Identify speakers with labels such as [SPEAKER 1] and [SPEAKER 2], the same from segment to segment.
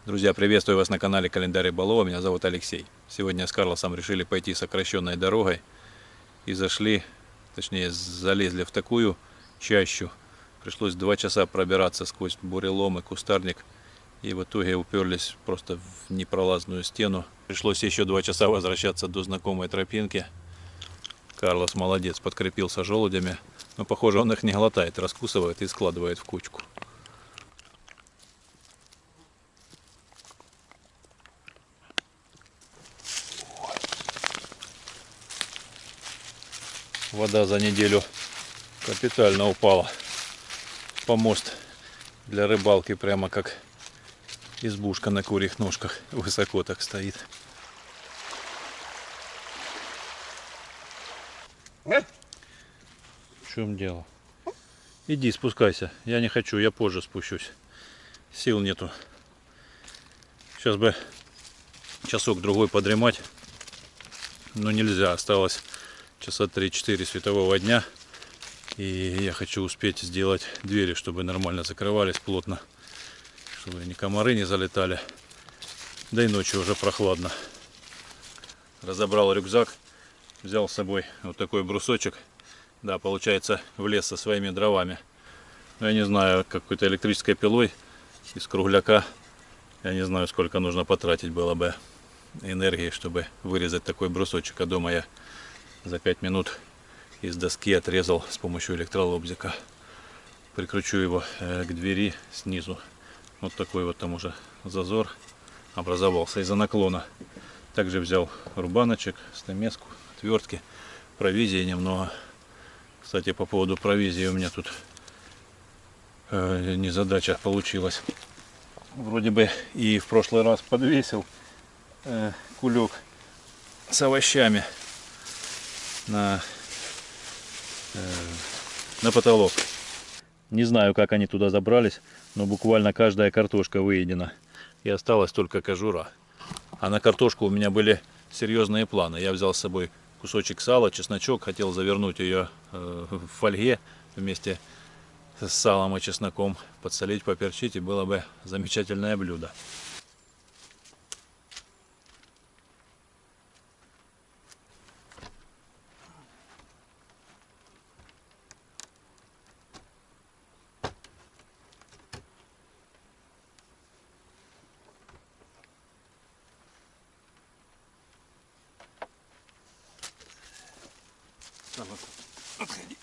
[SPEAKER 1] Друзья, приветствую вас на канале Календарь Рыболова. Меня зовут Алексей. Сегодня с Карлосом решили пойти сокращенной дорогой и зашли, точнее залезли в такую чащу. Пришлось 2 часа пробираться сквозь бурелом и кустарник. И в итоге уперлись просто в непролазную стену. Пришлось еще 2 часа возвращаться до знакомой тропинки. Карлос молодец, подкрепился желудями. Но похоже, он их не глотает, раскусывает и складывает в кучку. Вода за неделю капитально упала. Помост для рыбалки прямо как избушка на курьих ножках. Высоко так стоит. В чем дело? Иди спускайся. Я не хочу, я позже спущусь. Сил нету. Сейчас бы часок-другой подремать. Но нельзя. Осталось часа 3-4 светового дня. И я хочу успеть сделать двери, чтобы нормально закрывались плотно. Чтобы ни комары не залетали. Да и ночью уже прохладно. Разобрал рюкзак. Взял с собой вот такой брусочек. Да, получается, влез со своими дровами. Но я не знаю, какой-то электрической пилой из кругляка. Я не знаю, сколько нужно потратить было бы энергии, чтобы вырезать такой брусочек. А дома я за 5 минут из доски отрезал с помощью электролобзика. Прикручу его к двери снизу. Вот такой вот там уже зазор образовался из-за наклона. Также взял рубаночек, стамеску, отвертки, провизии немного. Кстати, по поводу провизии у меня тут незадача получилась. Вроде бы и в прошлый раз подвесил кулек с овощами на потолок. Не знаю, как они туда забрались, но буквально каждая картошка выедена. И осталась только кожура. А на картошку у меня были серьезные планы. Я взял с собой кусочек сала, чесночок, хотел завернуть ее в фольге вместе с салом и чесноком, подсолить, поперчить, и было бы замечательное блюдо. Отходи.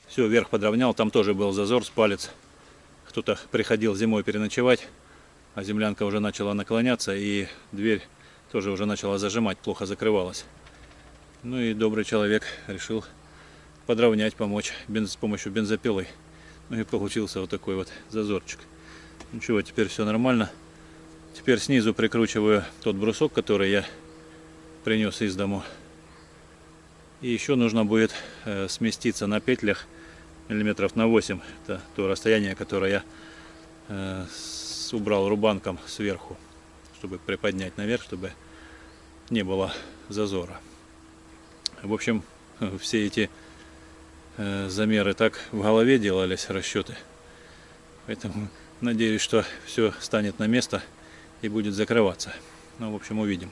[SPEAKER 1] Все, вверх подровнял, там тоже был зазор с палец. Кто-то приходил зимой переночевать, а землянка уже начала наклоняться, и дверь тоже уже начала зажимать, плохо закрывалась. Ну и добрый человек решил подровнять, помочь с помощью бензопилы. Ну и получился вот такой вот зазорчик. Ничего, теперь все нормально. Теперь снизу прикручиваю тот брусок, который я принес из дому. И еще нужно будет сместиться на петлях миллиметров на 8. Это то расстояние, которое я убрал рубанком сверху, чтобы приподнять наверх, чтобы не было зазора. В общем, все эти замеры так в голове делались, расчеты. Поэтому надеюсь, что все станет на место и будет закрываться. Ну, в общем, увидим.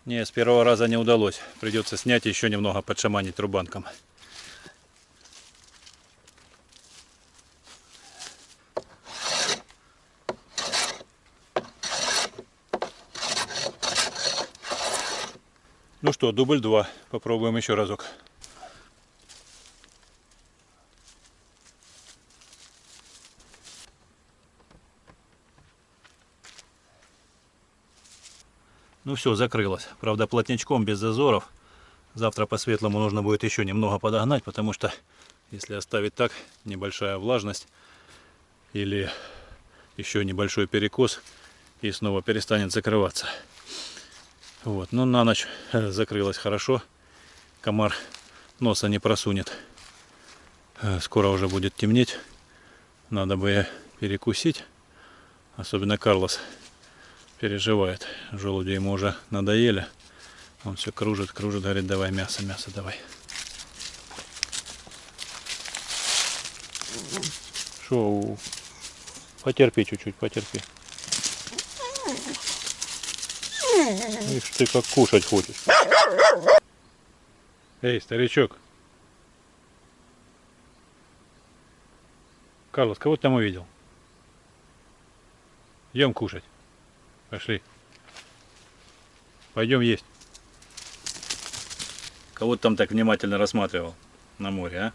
[SPEAKER 1] Не, с первого раза не удалось. Придется снять и еще немного подшаманить рубанком. Ну что, дубль 2. Попробуем еще разок. Ну все, закрылось. Правда, плотнячком, без зазоров. Завтра по светлому нужно будет еще немного подогнать, потому что если оставить так, небольшая влажность или еще небольшой перекос, и снова перестанет закрываться. Вот, но на ночь закрылось хорошо. Комар носа не просунет. Скоро уже будет темнеть. Надо бы перекусить. Особенно Карлос переживает. Желуди ему уже надоели. Он все кружит, говорит, давай мясо, мясо давай. Шо, потерпи чуть-чуть, потерпи. Ишь ты как кушать хочешь. Эй, старичок. Карлос, кого ты там увидел? Идем кушать. Пошли. Пойдем есть. Кого ты там так внимательно рассматривал на море, а?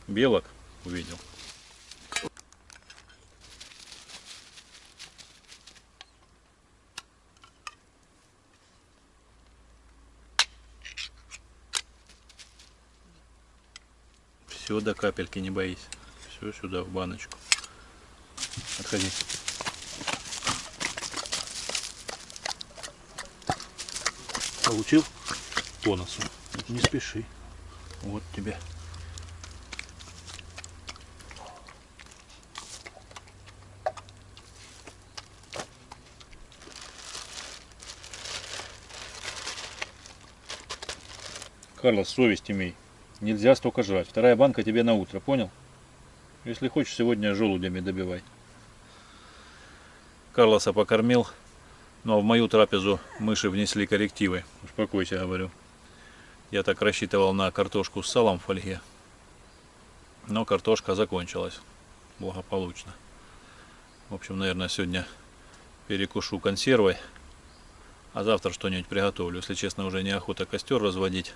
[SPEAKER 1] Белок увидел. Все до капельки, не боись. Все сюда в баночку. Отходи. Получил по носу. Не спеши. Вот тебе. Карлос, совесть имей. Нельзя столько жрать. Вторая банка тебе на утро, понял? Если хочешь, сегодня желудями добивай. Карлоса покормил, но в мою трапезу мыши внесли коррективы. Успокойся, говорю. Я так рассчитывал на картошку с салом в фольге. Но картошка закончилась. Благополучно. В общем, наверное, сегодня перекушу консервой. А завтра что-нибудь приготовлю. Если честно, уже неохота костер разводить.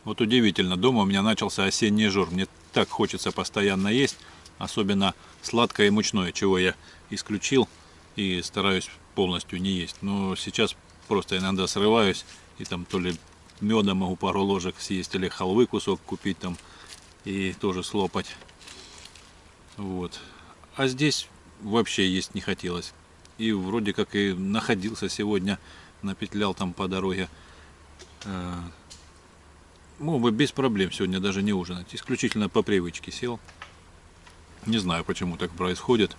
[SPEAKER 1] Вот удивительно, дома у меня начался осенний жор. Мне так хочется постоянно есть, особенно сладкое и мучное, чего я исключил и стараюсь полностью не есть. Но сейчас просто иногда срываюсь и там то ли меда могу пару ложек съесть, или халвы кусок купить там и тоже слопать. Вот. А здесь вообще есть не хотелось. И вроде как и находился сегодня, напетлял там по дороге. Мог бы без проблем сегодня даже не ужинать. Исключительно по привычке сел. Не знаю, почему так происходит.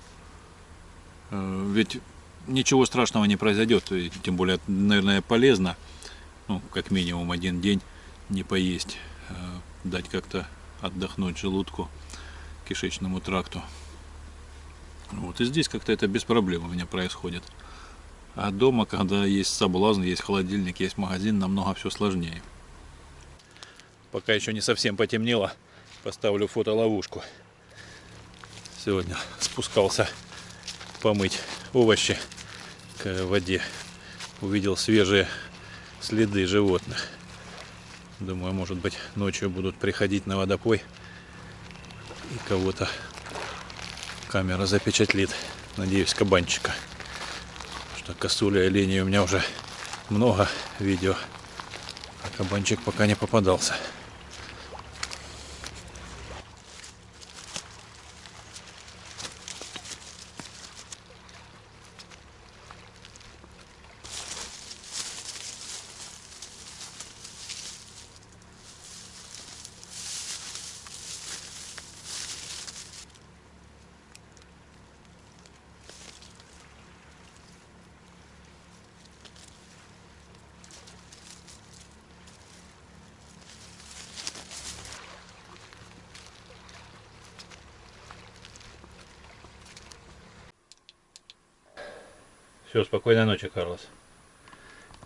[SPEAKER 1] Ведь ничего страшного не произойдет. И тем более, наверное, полезно. Ну, как минимум один день не поесть. Дать как-то отдохнуть желудку, кишечному тракту. Вот. И здесь как-то это без проблем у меня происходит. А дома, когда есть соблазн, есть холодильник, есть магазин, намного все сложнее. Пока еще не совсем потемнело, поставлю фотоловушку. Сегодня спускался помыть овощи к воде. Увидел свежие следы животных. Думаю, может быть, ночью будут приходить на водопой и кого-то камера запечатлит. Надеюсь, кабанчика. Что косули и оленей у меня уже много видео, а кабанчик пока не попадался. Все, спокойной ночи, Карлос.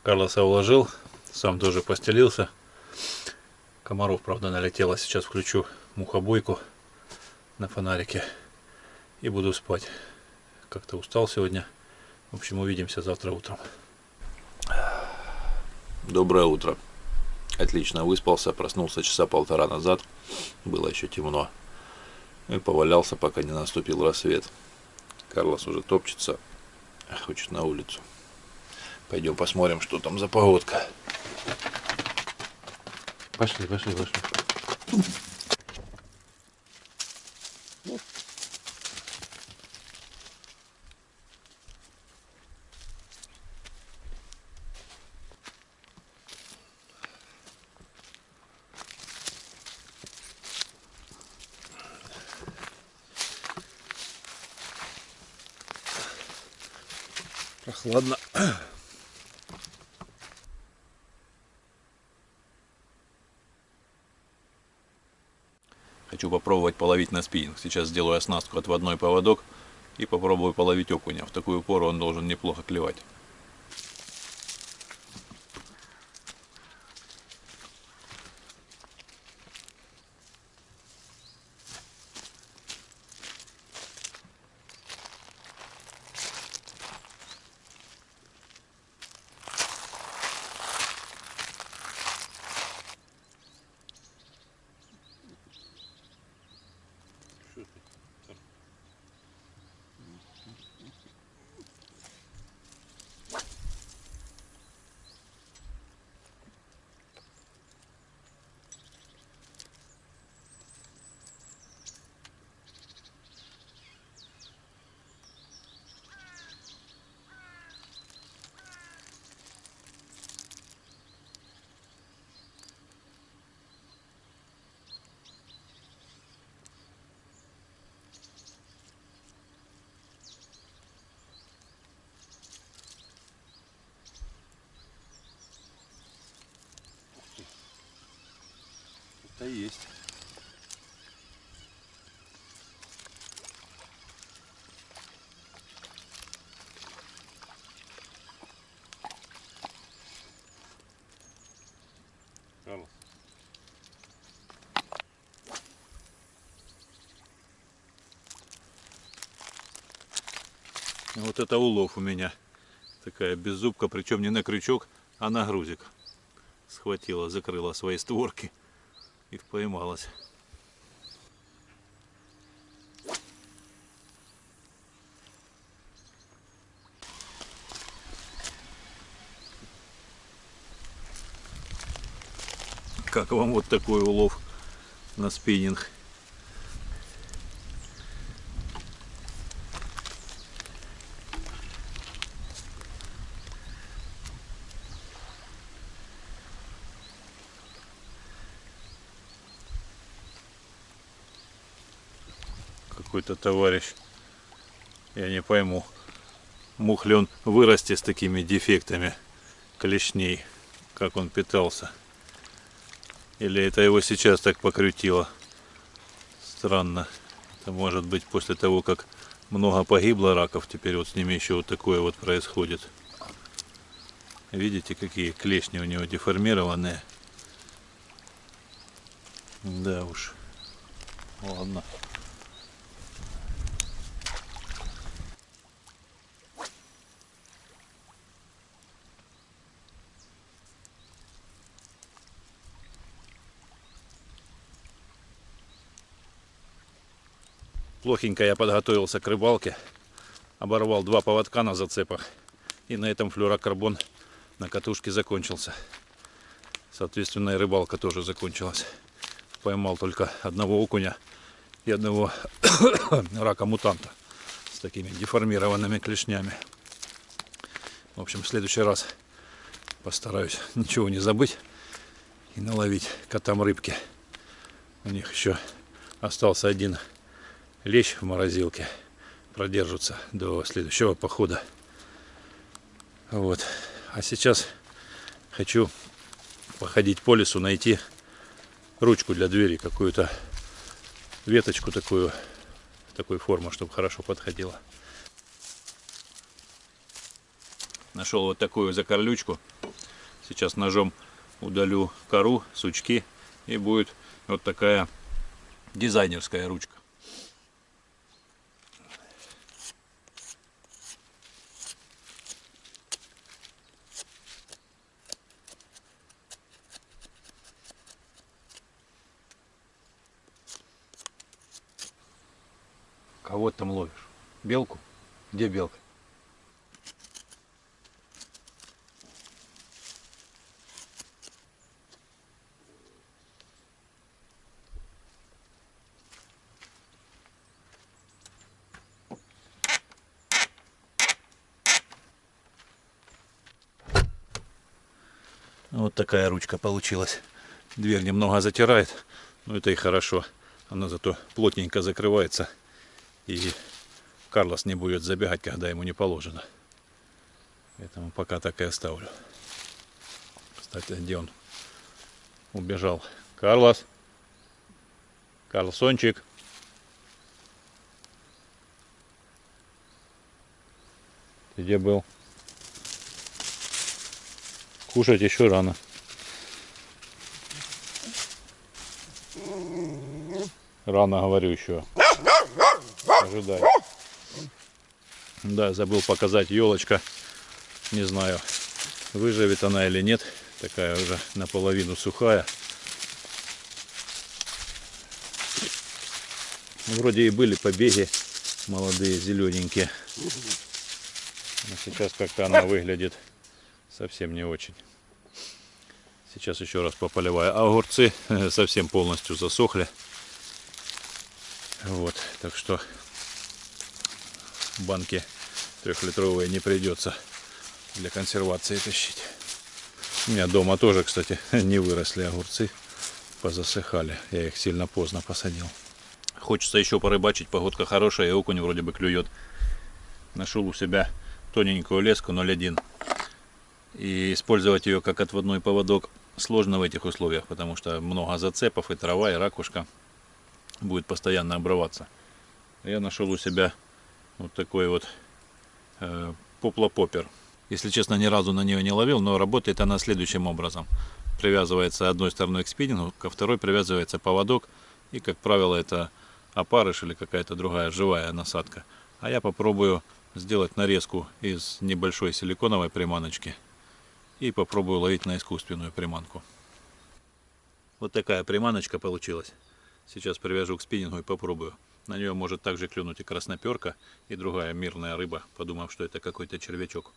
[SPEAKER 1] Карлоса уложил, сам тоже постелился. Комаров, правда, налетело. Сейчас включу мухобойку на фонарике и буду спать. Как-то устал сегодня. В общем, увидимся завтра утром.
[SPEAKER 2] Доброе утро. Отлично выспался, проснулся часа полтора назад. Было еще темно. И повалялся, пока не наступил рассвет. Карлос уже топчется, хочет на улицу. Пойдем посмотрим, что там за погодка. Пошли.
[SPEAKER 1] Прохладно.
[SPEAKER 2] Хочу попробовать половить на спиннинг. Сейчас сделаю оснастку отводной поводок и попробую половить окуня. В такую пору он должен неплохо клевать. Это есть.
[SPEAKER 1] Карлос. Вот это улов у меня. Такая беззубка, причем не на крючок, а на грузик. Схватила, закрыла свои створки и поймалась. Как вам вот такой улов на спиннинг? Какой-то товарищ, я не пойму, мог ли он вырасти с такими дефектами клешней, как он питался. Или это его сейчас так покрутило. Странно. Это может быть после того, как много погибло раков, теперь вот с ними еще вот такое вот происходит. Видите, какие клешни у него деформированные? Да уж. Ладно. Плохенько я подготовился к рыбалке. Оборвал 2 поводка на зацепах. И на этом флюорокарбон на катушке закончился. Соответственно, и рыбалка тоже закончилась. Поймал только одного окуня и одного рака-мутанта с такими деформированными клешнями. В общем, в следующий раз постараюсь ничего не забыть и наловить котам рыбки. У них еще остался один лещ в морозилке. Продержатся до следующего похода. Вот. А сейчас хочу походить по лесу, найти ручку для двери, какую-то веточку такую, такой формы, чтобы хорошо подходила. Нашел вот такую закорлючку. Сейчас ножом удалю кору, сучки, и будет вот такая дизайнерская ручка. Кого ты там ловишь? Белку? Где белка? Вот такая ручка получилась. Дверь немного затирает, но это и хорошо. Она зато плотненько закрывается, и Карлос не будет забегать, когда ему не положено. Поэтому пока так и оставлю. Кстати, где он убежал? Карлос? Карлсончик? Ты где был? Кушать еще рано. Рано, говорю, еще. Ожидай. Да, забыл показать, елочка. Не знаю, выживет она или нет. Такая уже наполовину сухая. Вроде и были побеги молодые, зелененькие. Но сейчас как-то она выглядит совсем не очень. Сейчас еще раз пополиваю. А огурцы совсем полностью засохли. Вот, так что банки трехлитровые не придется для консервации тащить. У меня дома тоже, кстати, не выросли огурцы, позасыхали. Я их сильно поздно посадил. Хочется еще порыбачить, погодка хорошая, и окунь вроде бы клюет. Нашел у себя тоненькую леску 0,1. И использовать ее как отводной поводок сложно в этих условиях, потому что много зацепов, и трава, и ракушка будет постоянно обрываться. Я нашел у себя вот такой вот поплопопер. Если честно, ни разу на нее не ловил, но работает она следующим образом. Привязывается одной стороной к спиннингу, ко второй привязывается поводок, и, как правило, это опарыш или какая-то другая живая насадка. А я попробую сделать нарезку из небольшой силиконовой приманочки и попробую ловить на искусственную приманку. Вот такая приманочка получилась. Сейчас привяжу к спиннингу и попробую. На нее может также клюнуть и красноперка, и другая мирная рыба, подумав, что это какой-то червячок.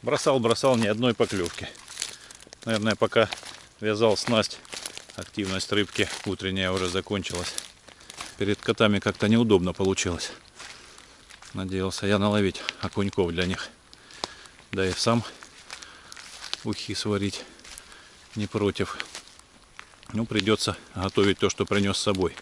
[SPEAKER 1] Бросал ни одной поклевки. Наверное, пока вязал снасть, активность рыбки утренняя уже закончилась. Перед котами как-то неудобно получилось. Надеялся я наловить окуньков для них. Да и сам ухи сварить не против. Ну, придется готовить то, что принес с собой.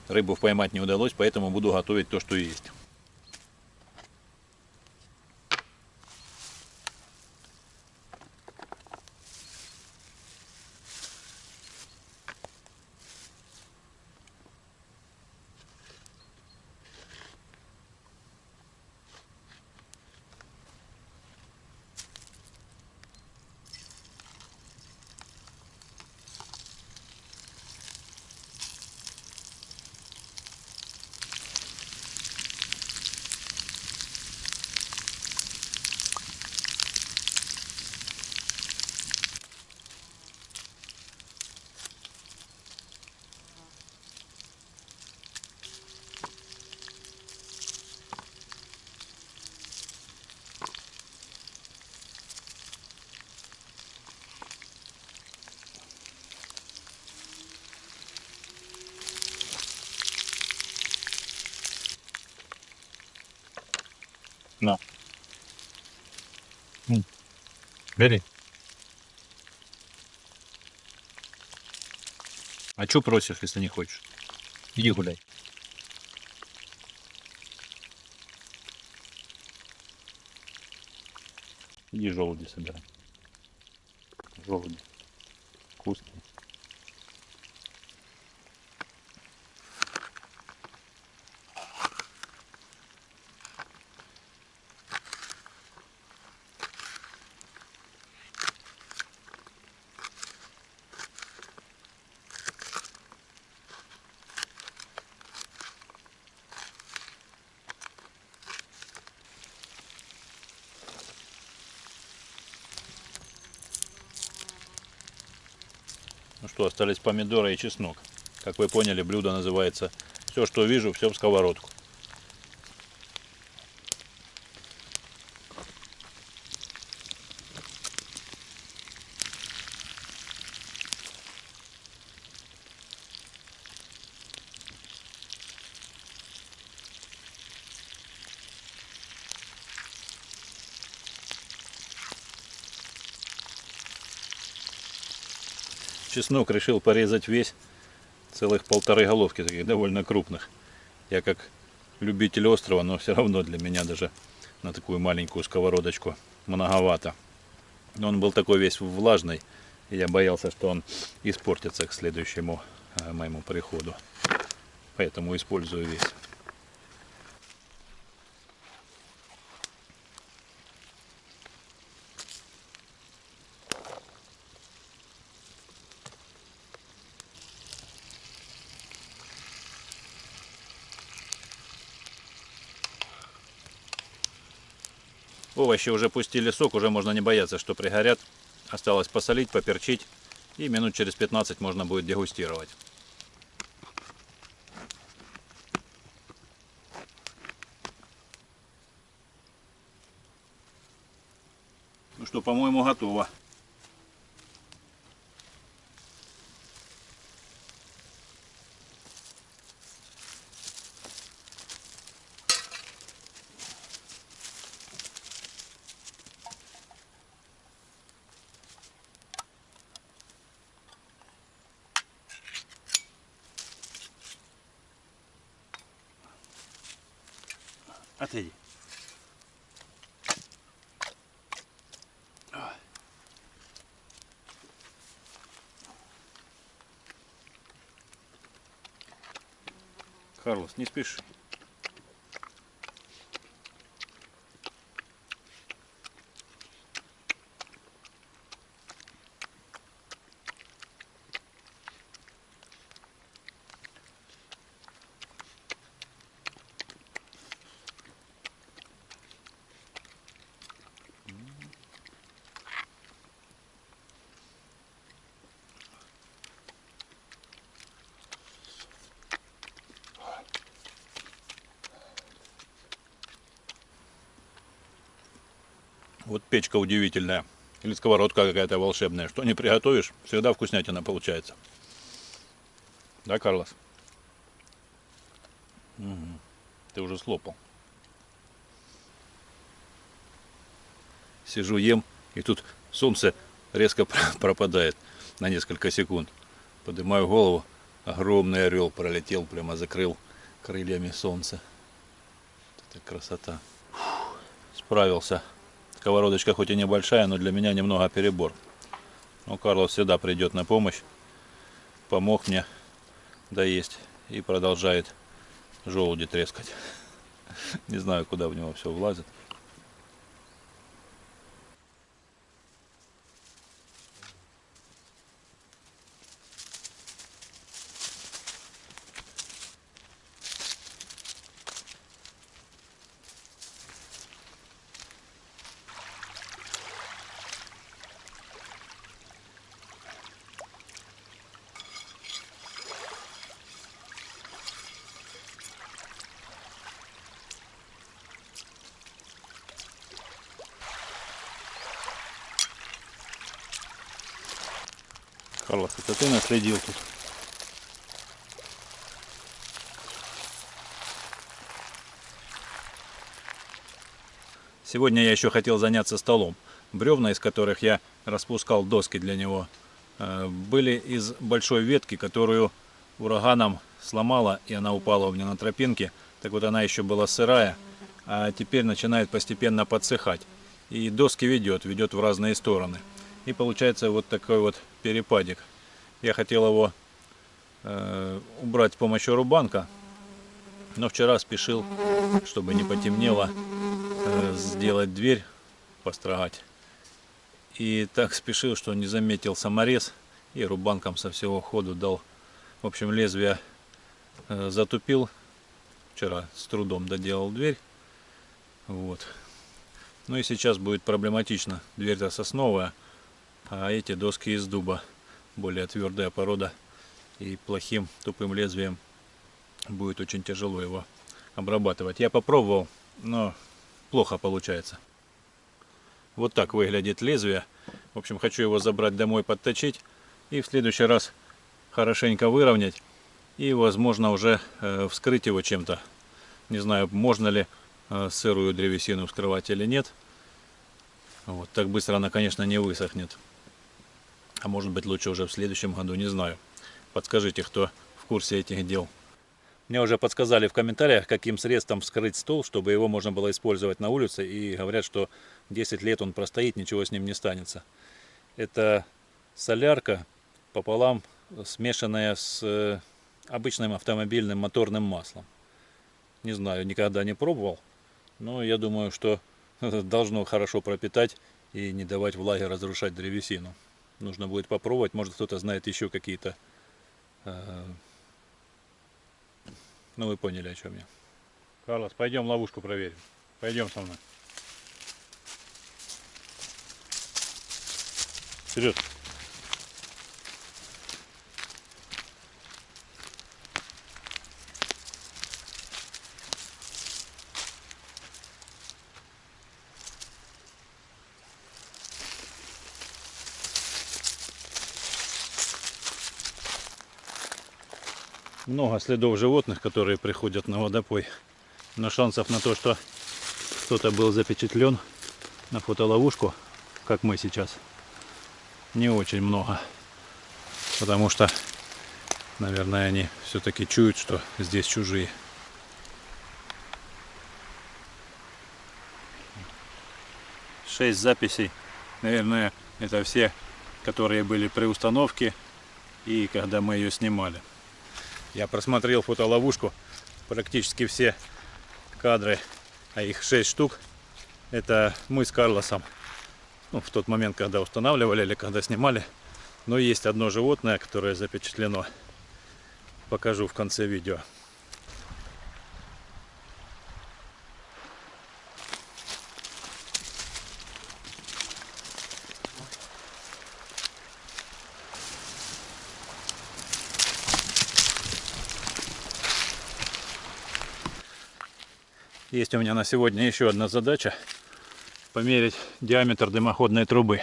[SPEAKER 1] Рыбу поймать не удалось, поэтому буду готовить то, что есть. На. Бери. А что просишь, если не хочешь? Иди гуляй. Иди желуди собирай. Желуди. Вкусные. Ну что, остались помидоры и чеснок. Как вы поняли, блюдо называется «Все, что вижу, все в сковородку». Чеснок решил порезать весь, целых 1,5 головки, таких довольно крупных. Я как любитель острова, но все равно для меня даже на такую маленькую сковородочку многовато. Но он был такой весь влажный, и я боялся, что он испортится к следующему моему приходу. Поэтому использую весь. Овощи уже пустили сок, уже можно не бояться, что пригорят. Осталось посолить, поперчить, и минут через 15 можно будет дегустировать. Ну что, по-моему, готово. Отойди. Карлос, не спеши. Вот печка удивительная. Или сковородка какая-то волшебная. Что не приготовишь, всегда вкуснятина получается. Да, Карлос? Мгм. Ты уже слопал. Сижу, ем, и тут солнце резко пропадает на несколько секунд. Поднимаю голову, огромный орел пролетел, прямо закрыл крыльями солнце. Это красота. Справился. Сковородочка хоть и небольшая, но для меня немного перебор. Но Карлос всегда придет на помощь. Помог мне доесть и продолжает желуди трескать. Не знаю, куда в него все влазит. Карлос, это ты наследил тут? Сегодня я еще хотел заняться столом. Бревна, из которых я распускал доски для него, были из большой ветки, которую ураганом сломала, и она упала у меня на тропинке. Так вот, она еще была сырая, а теперь начинает постепенно подсыхать. И доски ведет в разные стороны. И получается вот такой вот перепадик. Я хотел его убрать с помощью рубанка, но вчера спешил, чтобы не потемнело, сделать дверь, построгать. И так спешил, что не заметил саморез и рубанком со всего ходу дал. В общем, лезвие затупил. Вчера с трудом доделал дверь. Вот. Ну и сейчас будет проблематично. Дверь-то сосновая, а эти доски из дуба. Более твердая порода. И плохим тупым лезвием будет очень тяжело его обрабатывать. Я попробовал, но плохо получается. Вот так выглядит лезвие. В общем, хочу его забрать домой, подточить. И в следующий раз хорошенько выровнять. И, возможно, уже вскрыть его чем-то. Не знаю, можно ли сырую древесину вскрывать или нет. Вот, так быстро она, конечно, не высохнет. А может быть, лучше уже в следующем году, не знаю. Подскажите, кто в курсе этих дел. Мне уже подсказали в комментариях, каким средством вскрыть стол, чтобы его можно было использовать на улице. И говорят, что 10 лет он простоит, ничего с ним не станется. Это солярка пополам смешанная с обычным автомобильным моторным маслом. Не знаю, никогда не пробовал, но я думаю, что должно хорошо пропитать и не давать влаге разрушать древесину. Нужно будет попробовать, может кто-то знает еще какие-то... Ну вы поняли, о чем я. Карлос, пойдем ловушку проверим. Пойдем со мной. Вперед. Много следов животных, которые приходят на водопой. Но шансов на то, что кто-то был запечатлен на фотоловушку, как мы сейчас, не очень много. Потому что, наверное, они все-таки чуют, что здесь чужие. Шесть записей. Наверное, это все, которые были при установке и когда мы ее снимали. Я просмотрел фотоловушку, практически все кадры, а их 6 штук, это мы с Карлосом, ну, в тот момент, когда устанавливали или когда снимали. Но есть одно животное, которое запечатлено, покажу в конце видео. Есть у меня на сегодня еще одна задача. Померить диаметр дымоходной трубы.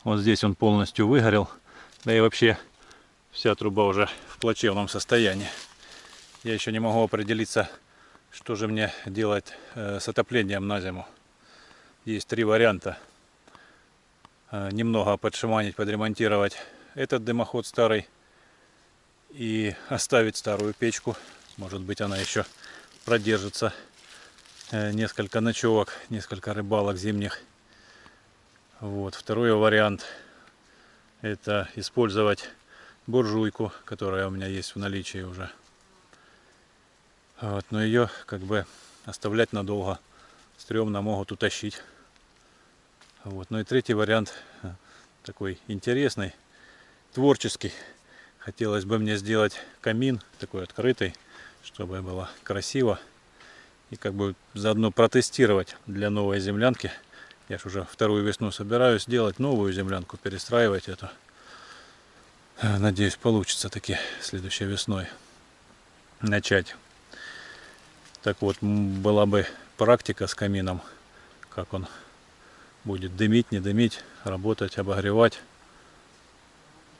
[SPEAKER 1] Вот здесь он полностью выгорел. Да и вообще вся труба уже в плачевном состоянии. Я еще не могу определиться, что же мне делать с отоплением на зиму. Есть 3 варианта. Немного подшаманить, подремонтировать этот дымоход старый. и оставить старую печку. Может быть, она еще продержится несколько ночевок, несколько рыбалок зимних. Вот. Второй вариант — это использовать буржуйку, которая у меня есть в наличии уже. Вот. Но ее как бы оставлять надолго стрёмно, могут утащить. Вот. Ну и третий вариант такой интересный, творческий. Хотелось бы мне сделать камин такой открытый, чтобы было красиво. И как бы заодно протестировать для новой землянки. Я ж уже вторую весну собираюсь делать новую землянку, перестраивать эту. Надеюсь, получится таки следующей весной начать. Так вот, была бы практика с камином, как он будет дымить, не дымить, работать, обогревать.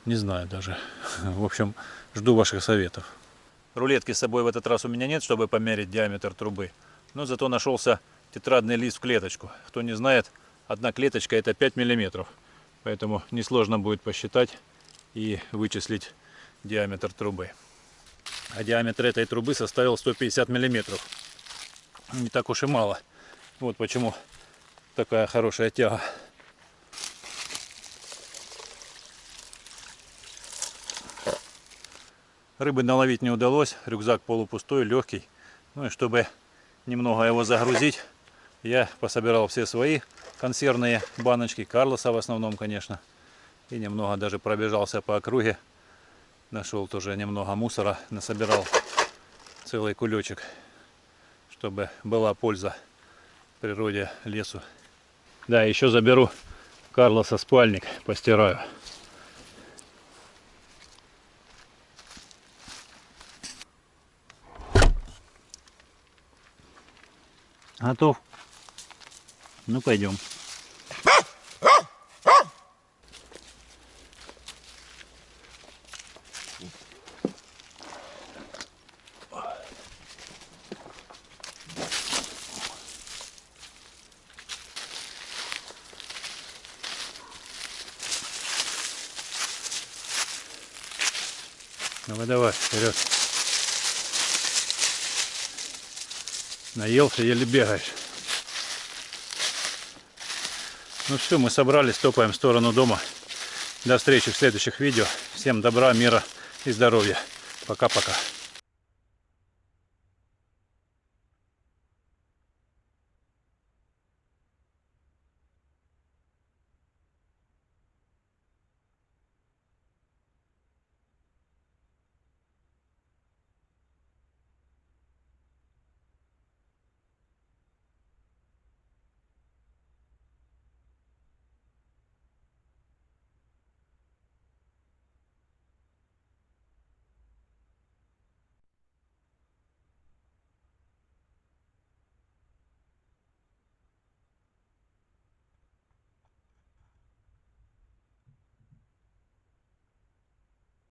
[SPEAKER 1] Не знаю даже. В общем, жду ваших советов. Рулетки с собой в этот раз у меня нет, чтобы померить диаметр трубы. Но зато нашелся тетрадный лист в клеточку. Кто не знает, одна клеточка — это 5 мм. Поэтому несложно будет посчитать и вычислить диаметр трубы. А диаметр этой трубы составил 150 мм. Не так уж и мало. Вот почему такая хорошая тяга. Рыбы наловить не удалось, рюкзак полупустой, легкий. Ну и чтобы немного его загрузить, я пособирал все свои консервные баночки, Карлоса в основном, конечно. И немного даже пробежался по округе. Нашел тоже немного мусора, насобирал целый кулечек, чтобы была польза природе, лесу. Да, еще заберу Карлоса спальник, постираю. Готов? Ну, пойдем. Давай, давай, вперед. Наелся, еле бегаешь. Ну все, мы собрались, топаем в сторону дома. До встречи в следующих видео. Всем добра, мира и здоровья. Пока-пока.